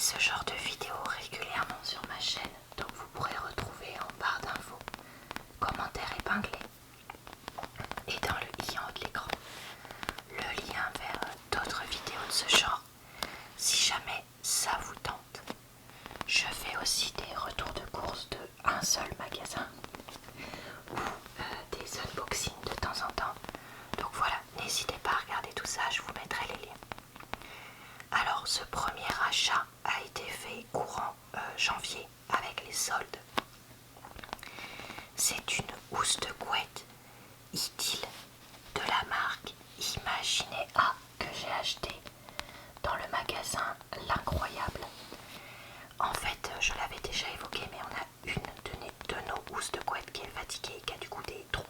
ce genre de vidéos régulièrement sur ma chaîne, donc vous pourrez retrouver en barre d'infos, commentaires épinglés et dans le i en haut de l'écran le lien vers d'autres vidéos de ce genre si jamais ça vous tente. Je fais aussi des retours de courses de un seul magasin ou des unboxings de temps en temps. Donc voilà, n'hésitez pas à regarder tout ça, je vous mettrai les liens. Alors ce premier achat a été fait courant janvier avec les soldes. C'est une housse de couette Idylle de la marque Imaginez A que j'ai acheté dans le magasin L'Incroyable. En fait, je l'avais déjà évoqué, mais on a une de nos housses de couette qui est fatiguée et qui a du coup des trous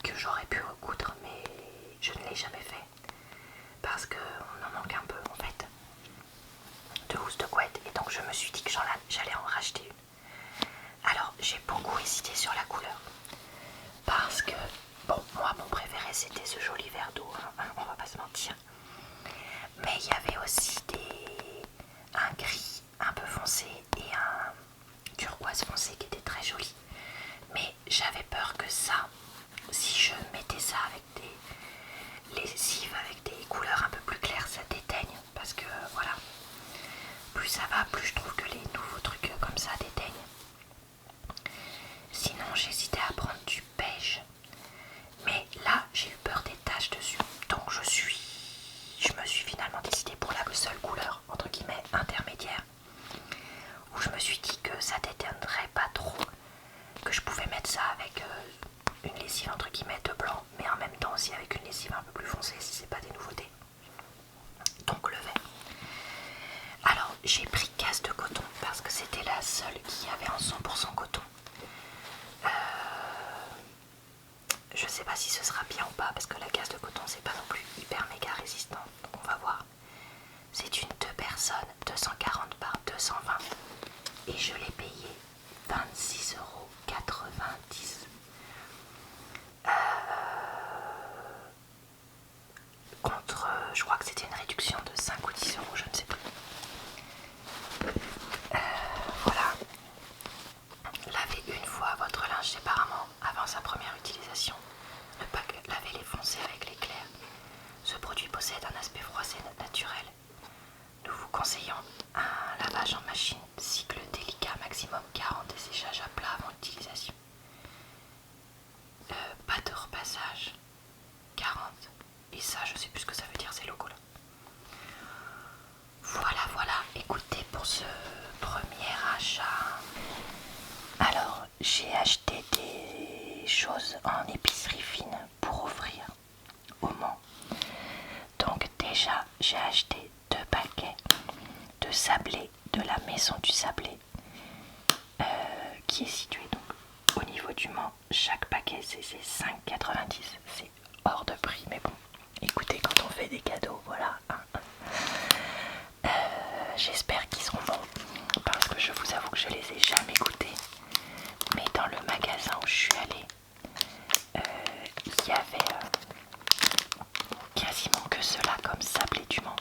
que j'aurais pu recoudre, mais je ne l'ai jamais fait parce qu'on en manque un peu en fait de housses de couette, et donc je me suis dit que j'allais en racheter une. Alors j'ai beaucoup hésité sur la couleur parce que bon, moi mon préféré c'était ce joli vert d'eau, hein, on va pas se mentir, mais il y avait aussi un gris un peu foncé et un turquoise foncé qui était très joli, mais j'avais peur que ça, si je mettais ça avec des lessives avec des couleurs un peu plus claires, ça déteigne, parce que voilà, plus ça va, plus je trouve que les nouveaux trucs comme ça déteignent. Sinon j'hésitais à prendre du beige, mais là j'ai eu peur des taches dessus, donc je me suis finalement décidée pour la seule couleur entre guillemets intermédiaire, où je me suis dit que ça déteindrait pas trop, que je pouvais mettre ça avec une lessive entre guillemets de blanc, mais en même temps aussi avec une lessive un peu plus foncée si c'est pas des nouveautés, donc le vert. Alors j'ai pris casse de coton parce que c'était la seule qui avait en 100% coton. Je sais pas si ce sera bien ou pas parce que la casse de coton c'est pas non plus hyper méga résistant, donc on va voir. C'est une 2 personnes, 240 par 220 et je l'ai payé 26,90 €. Contre, je crois que c'était une réduction de 5 ou 10 €, je ne sais plus. Voilà. Lavez une fois votre linge séparément avant sa première utilisation. Ne pas laver les foncés avec les clairs. Ce produit possède un aspect froissé naturel. Nous vous conseillons un lavage en machine, cycle délicat, maximum 40 et séchage à plat avant l'utilisation. Pas de repassage, 40. Et ça, je sais plus ce que ça veut dire, ces logos là. Voilà, écoutez pour ce premier achat. Alors, j'ai acheté des choses en épicerie fine pour offrir au Mans. Donc déjà, j'ai acheté 2 paquets de sablé de la maison du sablé qui est située donc au niveau du Mans. Chaque paquet c'est 5,90 €, c'est hors de prix, mais bon, écoutez, quand on fait des cadeaux, voilà. J'espère qu'ils seront bons parce que je vous avoue que je les ai jamais goûtés, mais dans le magasin où je suis allée, il y avait quasiment que cela comme sablé du Mans.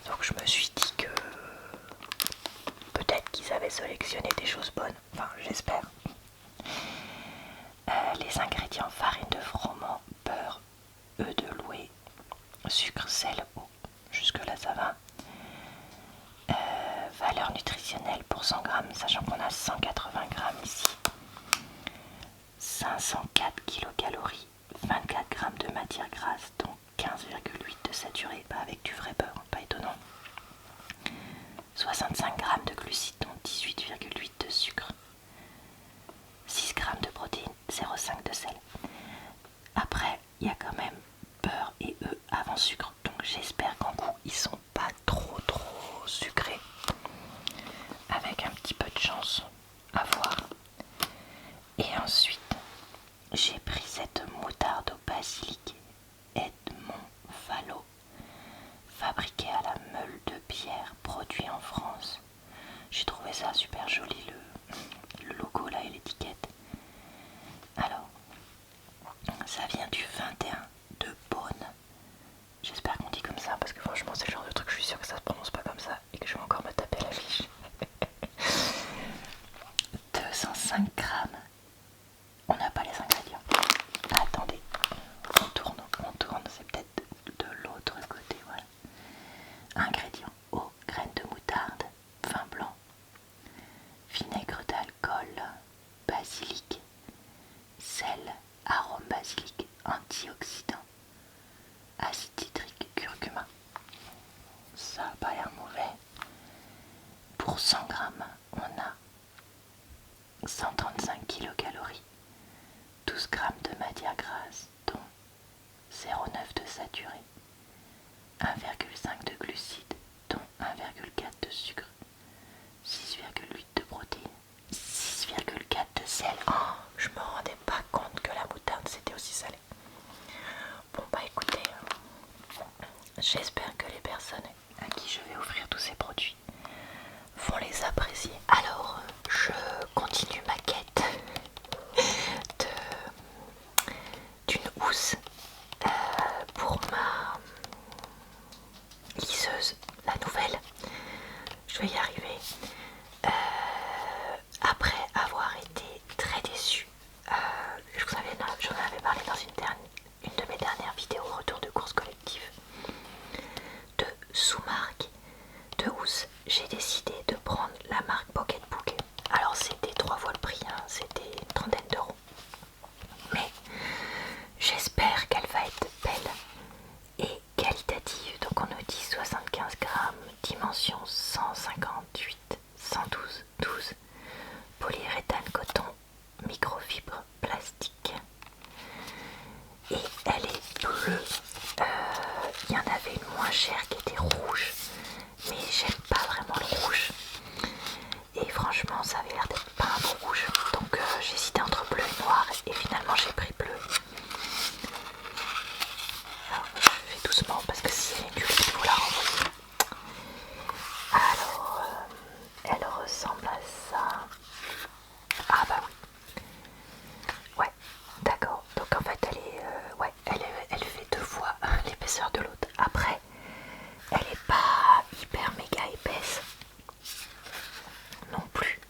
Donc je me suis dit que peut-être qu'ils avaient sélectionné des choses bonnes, enfin j'espère. Les ingrédients: farine de froment, beurre, œufs de loué, sucre, sel, eau. Jusque là ça va. Valeur nutritionnelle pour 100 grammes, sachant qu'on a 180 grammes ici. 504 kilocalories, 24 grammes de matière grasse, donc 15,8 de saturé, pas avec du vrai beurre, pas étonnant. 65 grammes de glucides, donc 18,8 de sucre. 6 grammes de protéines, 0,5 de sel. Après, il y a quand même beurre et œufs avant sucre, donc j'espère qu'en goût ils sont pas trop sucrés. Avec un petit peu de chance, à voir. Et ensuite, j'ai pris cette moutarde au basilic Edmond Falot, fabriquée à la meule de pierre, produit en France. J'ai trouvé ça super joli, le logo là et l'étiquette. Alors, ça vient du 21 de Beaune. J'espère qu'on dit comme ça parce que franchement c'est le genre de truc, je suis sûre que ça se prononce pas comme ça. sel, arôme basilic, antioxydant, acide citrique, curcuma. Ça n'a pas l'air mauvais. Pour 100 grammes, on a 135 kilocalories, 12 grammes de matière grasse, dont 0,9 de saturé, 1,5 de glucides, dont 1,4 de sucre, 6,8 de protéines, 6,4 de sel. Oh, je me rendais pas compte que la moutarde c'était aussi salé. Bon bah écoutez, j'espère que les personnes à qui je vais offrir tous ces produits vont les apprécier. Alors, je continue ma quête d'une housse pour ma liseuse, la nouvelle. Je vais y arriver. Après avoir été très déçue, j'en avais parlé dans une de mes dernières vidéos retour de course collective, de sous-marque de housse, j'ai décidé de prendre la marque Pocketbook. Alors c'était 3 fois le prix, hein, c'était une trentaine d'euros. Mais j'espère qu'elle va être belle et qualitative. Donc on nous dit 75 grammes, dimension 158, 112, 12, polyuréthane, coton, microfibre, plastique. Et elle est bleue. Il y en avait une moins chère qui était rouge, mais j'aime pas vraiment le rouge. Et franchement, ça avait l'air d'être pas un beau rouge. Donc j'hésitais entre bleu et noir et finalement j'ai pris bleu. Alors je fais doucement parce que si elle est nulle, il faut la renvoyer. Alors, elle ressemble à ça. Ah bah oui. Ouais, d'accord. Donc en fait, elle fait 2 fois l'épaisseur de l'autre. Après, elle est pas hyper méga épaisse non plus.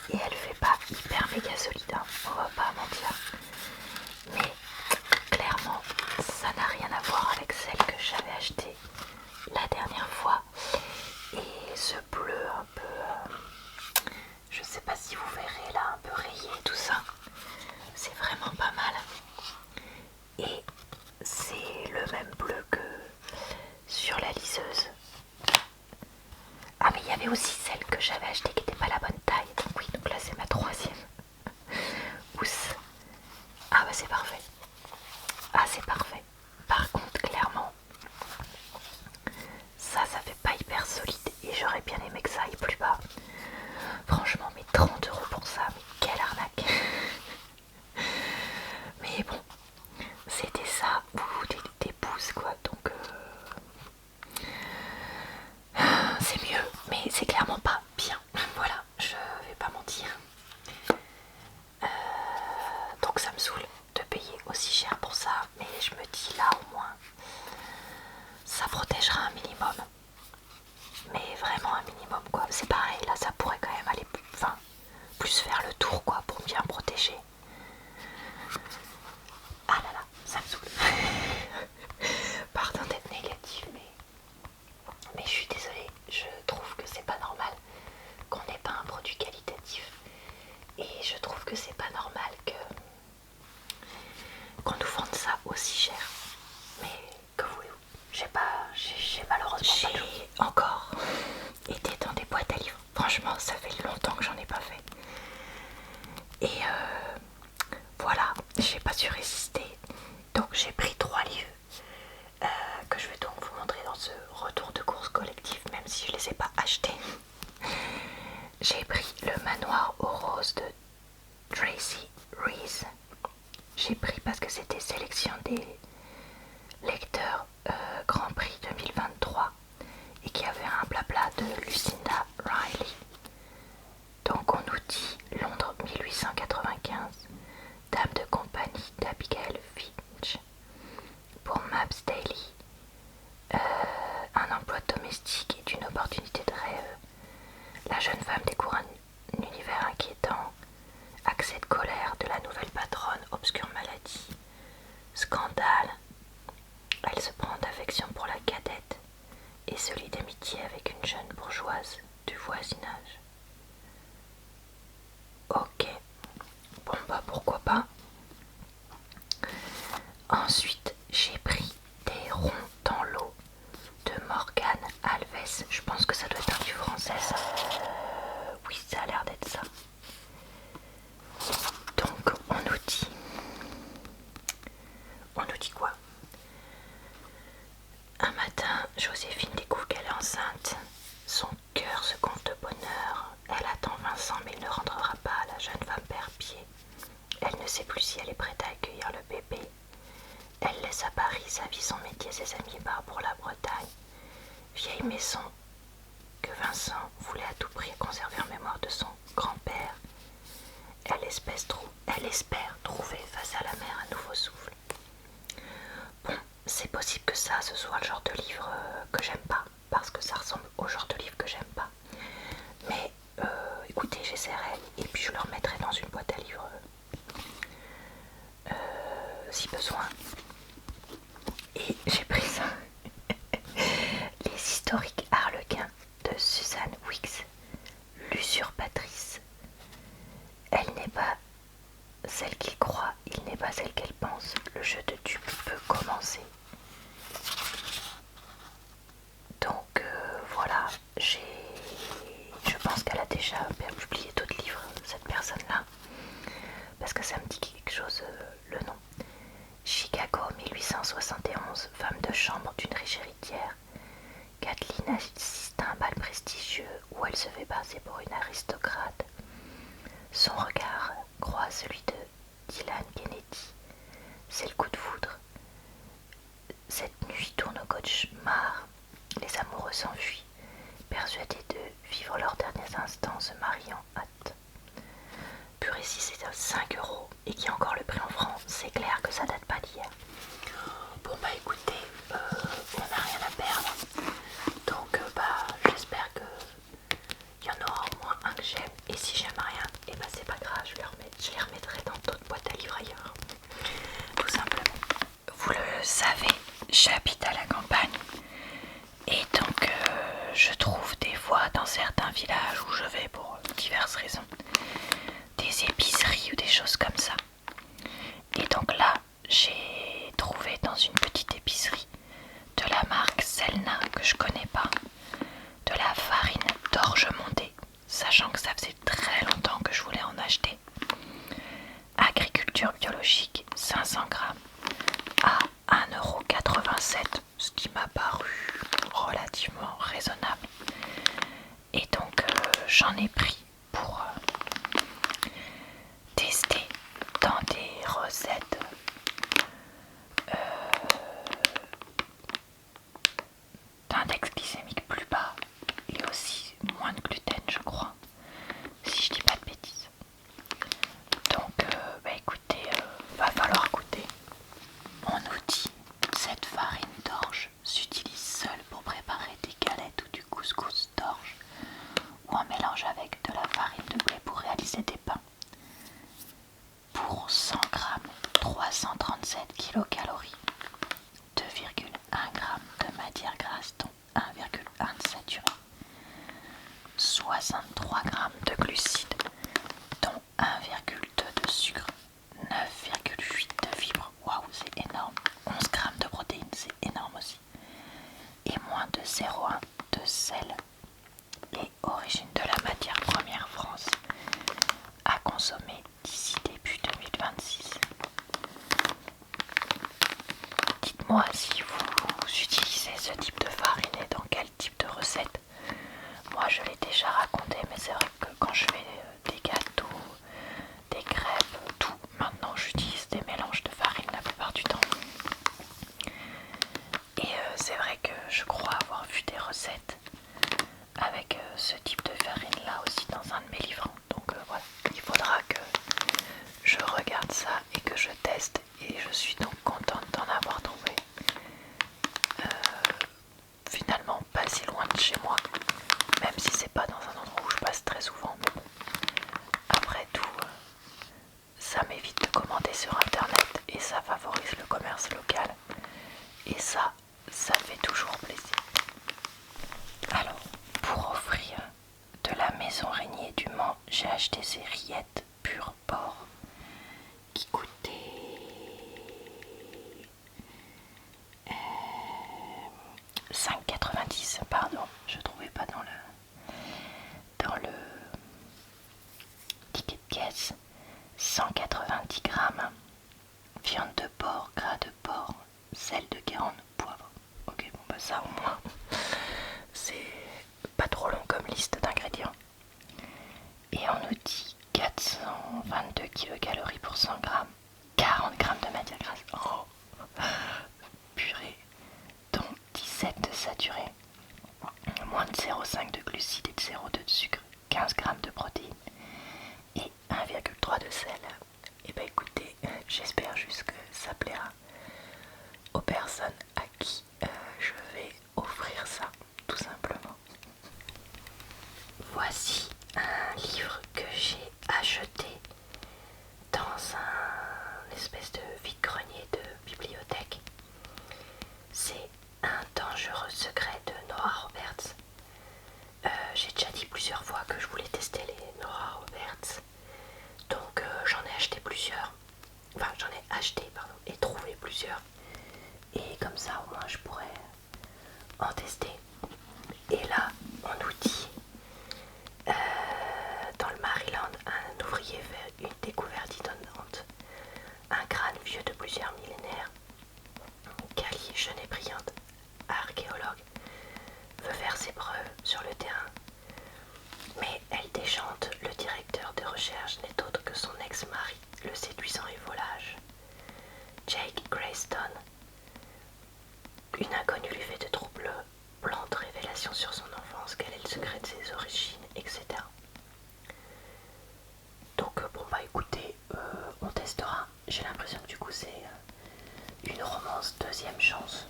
Et elle fait pas hyper méga solide, hein, on va pas mentir. Mais clairement, ça n'a rien à voir avec celle que j'avais achetée la dernière fois. Et ce bleu un peu, je sais pas si vous verrez là, un peu rayé, tout ça, c'est vraiment pas mal. Et c'est le même bleu que sur la liseuse. Ah mais il y avait aussi celle que j'avais achetée qui n'était pas la bonne taille. Donc oui, donc là c'est ma 3e housse. Ah bah c'est parfait. Ah c'est parfait. Par contre clairement, ça fait pas hyper solide et j'aurais bien aimé que ça aille plus bas. Franchement, mais 30 € pour ça, mais quelle arnaque. Mais bon, c'était ça ou des pouces quoi, donc c'est mieux, mais c'est clairement pas bien. Voilà, je vais pas mentir. Donc ça me saoule de payer aussi cher pour ça, mais je me dis là au moins ça protégera un minimum. Mais vraiment un minimum quoi. C'est pareil, là ça pourrait quand même aller plus faire le tour quoi pour bien protéger. Ah là là, ça me saoule. Pardon d'être négative, mais je suis désolée, je trouve que c'est pas normal qu'on n'ait pas un produit qualitatif. Et je trouve que c'est pas normal qu'on nous vende ça aussi cher. Mais que voulez-vous, j'ai malheureusement pas de J'ai encore été dans des boîtes à livres. Franchement, ça fait longtemps que j'en ai pas fait. Et voilà, j'ai pas su résister. Donc j'ai pris 3 livres que je vais donc vous montrer dans ce retour de course collective, même si je les ai pas achetés. J'ai pris Le Manoir aux Roses de Tracy Reese. J'ai pris parce que c'était sélection des lecteurs Grand Prix 2023 et qu'il y avait un blabla de Lucinda Riley. Donc on nous dit Londres 1895, Dame de compagnie d'Abigail Finch. Pour Maps Daily, un emploi domestique est une opportunité de rêve. La jeune femme découvre un univers inquiétant. Accès de colère de la nouvelle patronne, obscure maladie, scandale maison que Vincent voulait à tout prix conserver en mémoire de son grand-père, elle espère trouver face à la mer un nouveau souffle. Bon, c'est possible que ça, ce soit le genre de livre que j'aime pas, parce que ça ressemble au genre de livre que j'aime pas. Mais écoutez, j'essaierai et puis je le remettrai dans une boîte à livres si besoin. Et j'ai pris ça. Les historiques harlequins de Suzanne Weeks, l'usurpatrice. Elle n'est pas celle qu'il croit, il n'est pas celle qu'elle pense. Le jeu de dupe peut commencer. Donc voilà, je pense qu'elle a déjà publié d'autres livres, cette personne-là, parce que ça me dit quelque chose, le nom. Chicago 1871, femme de chambre d'une riche héritière. Kathleen assiste à un bal prestigieux où elle se fait passer pour une aristocrate. Son regard croise celui de Dylan Kennedy. C'est le coup de foudre. Cette nuit tourne au cauchemar. Les amoureux s'enfuient, persuadés de vivre leurs derniers instants en se mariant hâte. Pur ici, c'est à 5 € et qui a encore le prix en francs. C'est clair que ça date pas d'hier. Bon bah écoutez, on n'a rien à perdre. Donc j'espère qu'il y en aura au moins un que j'aime. Et si j'aime rien, et bah c'est pas grave, je les remettrai dans d'autres boîtes à livres ailleurs. Tout simplement. Vous le savez, j'habite à la campagne. Et donc je trouve des fois dans certains villages où je vais pour diverses raisons des épiceries ou des choses comme ça. Et donc là j'ai trouvé dans une petite épicerie de la marque Selna que je connais pas, de la farine d'orge montée, sachant que ça faisait très longtemps que je voulais en acheter. Agriculture biologique 500 grammes à 1,87 €, ce qui m'a paru relativement raisonnable. Et donc j'en ai pris pour tester dans des recettes d'index glycémique plus bas et aussi moins de gluten, je crois, si je dis pas de bêtises. Donc écoutez, va falloir goûter. On nous dit cette farine d'orge s'utilise seule pour préparer des galettes ou du couscous d'orge, ou en mélange avec de la farine de blé pour réaliser des pains. Pour 100 grammes, 337 kilocalories, 2,1 g de matière grasse dont 1,1 de saturé, 63 g de glucides dont 1,2 de sucre, 9,8 de fibres, waouh c'est énorme, 11 g de protéines, c'est énorme aussi, et moins de 0,1 de sel. Et origine de la matière première France, à consommer d'ici début 2026. Dites-moi si vous utilisez ce type de farine et dans quel type de recette. Moi je l'ai déjà raconté, mais c'est vrai que quand je fais des gâteaux, des crêpes, tout, maintenant j'utilise des mélanges de farine la plupart du temps. Et c'est vrai que je crois avoir vu des recettes avec ce type de farine là aussi dans un de mes livres. Donc voilà, il faudra que je regarde ça et que je teste, et je suis donc contente d'en avoir trouvé finalement pas si loin de chez moi, même si c'est pas dans un endroit où je passe très souvent, mais bon, après tout ça m'évite de commander sur internet et ça favorise le commerce local, et ça fait toujours plaisir. Alors, pour offrir de la maison Régnier du Mans, j'ai acheté ces rillettes pur porc qui coûtaient 5,90 €, pardon, je trouvais pas dans le ticket de caisse. 190 grammes, viande de porc, gras de porc, sel de Guérande, poivre. Ok, bon bah ça au moins c'est pas trop long comme liste d'ingrédients. Et on nous dit 422 kilocalories pour 100 grammes, 40 g de matière grasse, oh purée, dont 17 de saturé, 0,5 de glucides et de 0,2 de sucre, 15 g de protéines et 1,3 de sel. Et bah écoutez, j'espère juste que ça plaira aux personnes à qui je vais offrir ça, tout simplement. Voici un livre que j'ai acheté dans un espèce de vide-grenier de bibliothèque. C'est Un dangereux secret de Nora Roberts. J'ai déjà dit plusieurs fois que je voulais tester les Nora Roberts. Donc j'en ai acheté plusieurs. Enfin j'en ai acheté pardon et trouvé plusieurs. Et comme ça au moins je pourrais en tester. Et là on nous dit dans le Maryland, un ouvrier fait une découverte étonnante. Un crâne vieux de plusieurs millénaires. Cali, jeune et brillante archéologue, veut faire ses preuves sur le terrain. Mais elle déchante, le directeur de recherche n'est autre que son ex-mari, le séduisant et volage, Jake Greystone. Une inconnue lui fait de troublantes révélations sur son enfance, quel est le secret de ses origines, etc. Donc bon bah écoutez, on testera. J'ai l'impression que du coup c'est une romance deuxième chance.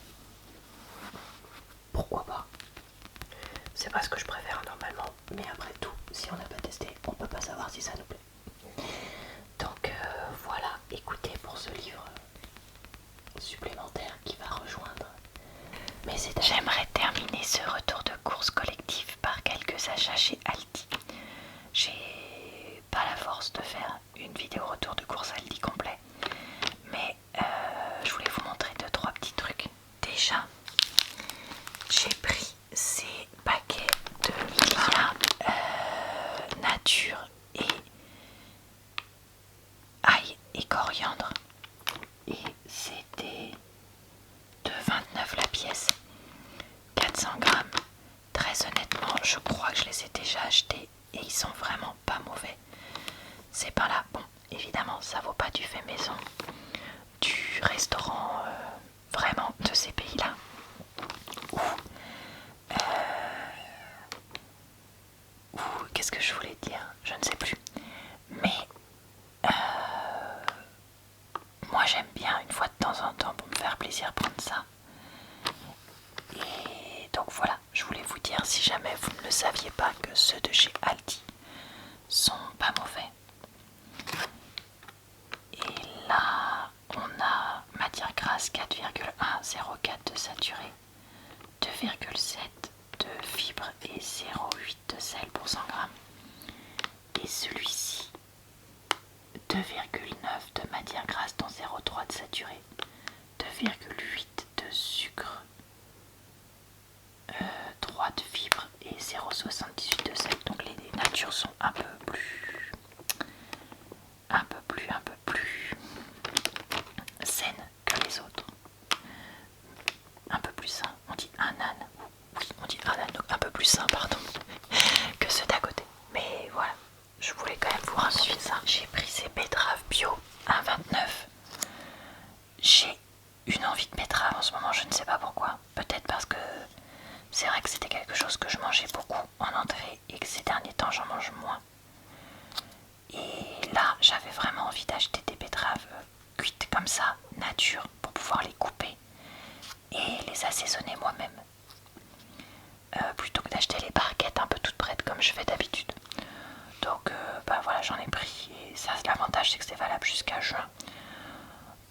Pourquoi pas? C'est pas ce que je préfère normalement, mais après tout, si on n'a pas testé, on peut pas savoir si ça nous plaît. Donc voilà, écoutez pour ce livre supplémentaire qui va rejoindre. Mais j'aimerais terminer ce retour de course collective par quelques achats chez Aldi. J'ai pas la force de faire une vidéo retour de course Aldi complet, mais je voulais vous montrer 2-3 petits trucs. Déjà, j'ai pris ces paquets de Lilia nature et ail et coriandre, et c'était de 29 la pièce, 400 grammes. Très honnêtement, je crois que je les ai déjà achetés et ils sont vraiment pas mauvais. Ces pains là, bon, évidemment ça vaut pas du fait maison du restaurant vraiment de ces pays là, ou qu'est-ce que je voulais dire, je ne sais plus, mais moi j'aime bien une fois de temps en temps pour me faire plaisir prendre ça. Et donc voilà, je voulais vous dire si jamais vous ne le saviez pas que ceux de chez Aldi sont pas mauvais. Et là on a matière grasse 4,1, 0,4 de saturé, 2,7 de fibres et 0,8 de sel pour 100 grammes. Et celui-ci 2,9 de matière grasse dont 0,3 de saturé, 2,8 de sucre, 3 de fibres et 0,78 de sel. Donc les natures sont un peu plus saines que les autres. Un peu plus sain. On dit un âne. Oui, on dit un âne, donc un peu plus sain, pardon, que ceux d'à côté. Mais voilà, je voulais quand même vous raconter ça. J'ai pris ces betteraves bio à 29. J'ai une envie de betterave en ce moment, je ne sais pas pourquoi. Peut-être parce que c'est vrai que c'était quelque chose que je mangeais beaucoup en entrée et que ces derniers temps j'en mange moins. Et là j'avais vraiment envie d'acheter des betteraves cuites comme ça, nature, pour pouvoir les couper et les assaisonner moi-même. Plutôt que d'acheter les barquettes un peu toutes prêtes comme je fais d'habitude. Donc bah voilà, j'en ai pris et ça, l'avantage c'est que c'est valable jusqu'à juin.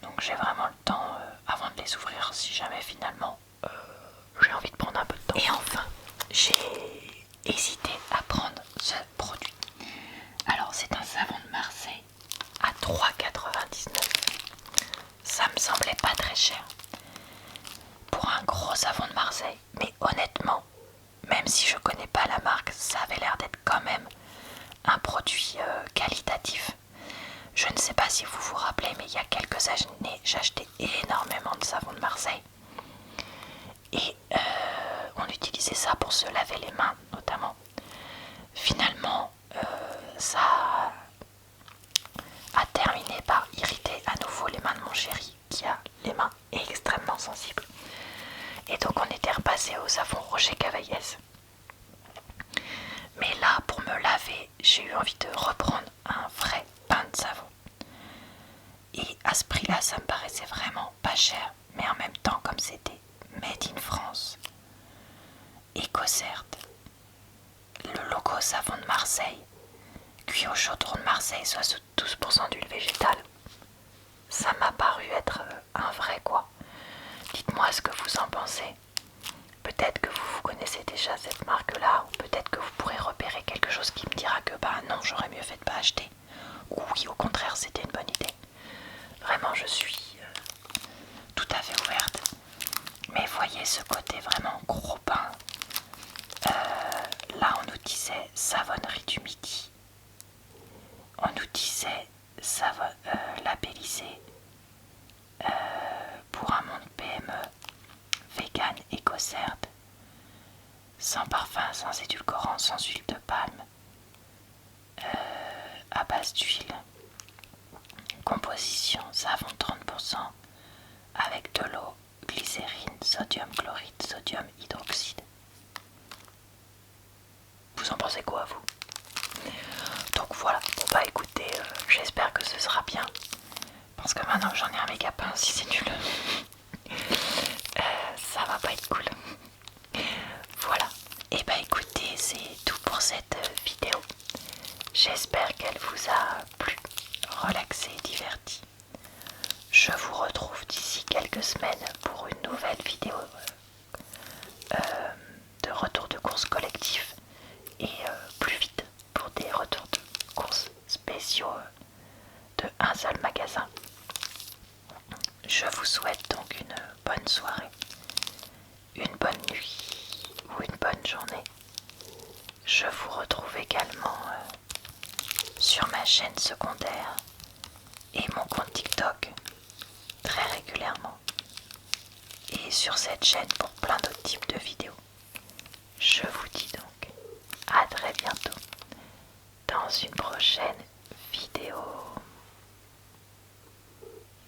Donc j'ai vraiment le temps avant de les ouvrir si jamais finalement j'ai envie de prendre un peu de temps. Et enfin, j'ai hésité à prendre ce produit. Alors c'est un savon de Marseille à 3,99. Ça me semblait pas très cher pour un gros savon de Marseille. Mais honnêtement, même si je connais pas la marque, ça avait l'air d'être quand même un produit qualitatif. Je ne sais pas si vous vous rappelez, mais il y a quelques années, j'achetais énormément de savon de Marseille. Et on utilisait ça pour se laver les mains, notamment. Finalement, ça a terminé par irriter à nouveau les mains de mon chéri, qui a les mains extrêmement sensibles. Et donc on était repassé au savon Roger Cavaillès. j'ai eu envie de reprendre un vrai pain de savon. Et à ce prix-là, ça me paraissait vraiment pas cher, mais en même temps, comme c'était Made in France, EcoCert, le logo savon de Marseille, cuit au chaudron de Marseille, soit sous 12% d'huile végétale, ça m'a paru être un vrai quoi. Dites-moi ce que vous en pensez. Peut-être que vous connaissez déjà cette marque-là, ou peut-être que vous pourrez repérer quelque chose qui me dira que bah non, j'aurais mieux fait de pas acheter. Ou oui, au contraire, c'était une bonne idée. Vraiment, je suis tout à fait ouverte. Mais voyez ce côté vraiment gros pain. Là, on nous disait savonnerie du midi. On nous disait labellisé pour un monde PME, vegan, EcoCert, sans parfum, sans édulcorant, sans huile de palme, à base d'huile, composition savon 30%, avec de l'eau, glycérine, sodium chloride, sodium hydroxyde. Vous en pensez quoi, vous? Donc voilà, bon bah écoutez, j'espère que ce sera bien. Parce que maintenant que j'en ai un méga pain, si c'est nul, ça va pas être cool. Voilà, et bah écoutez, c'est tout pour cette vidéo. J'espère qu'elle vous a plu, relaxé et diverti. Je vous retrouve d'ici quelques semaines pour une nouvelle vidéo de retour de course collectif et plus vite pour des retours de courses spéciaux de un seul magasin. Je vous souhaite donc une bonne soirée, une bonne nuit ou une bonne journée. Je vous retrouve également sur ma chaîne secondaire et mon compte TikTok très régulièrement. Et sur cette chaîne pour plein d'autres types de vidéos. Je vous dis donc à très bientôt dans une prochaine vidéo.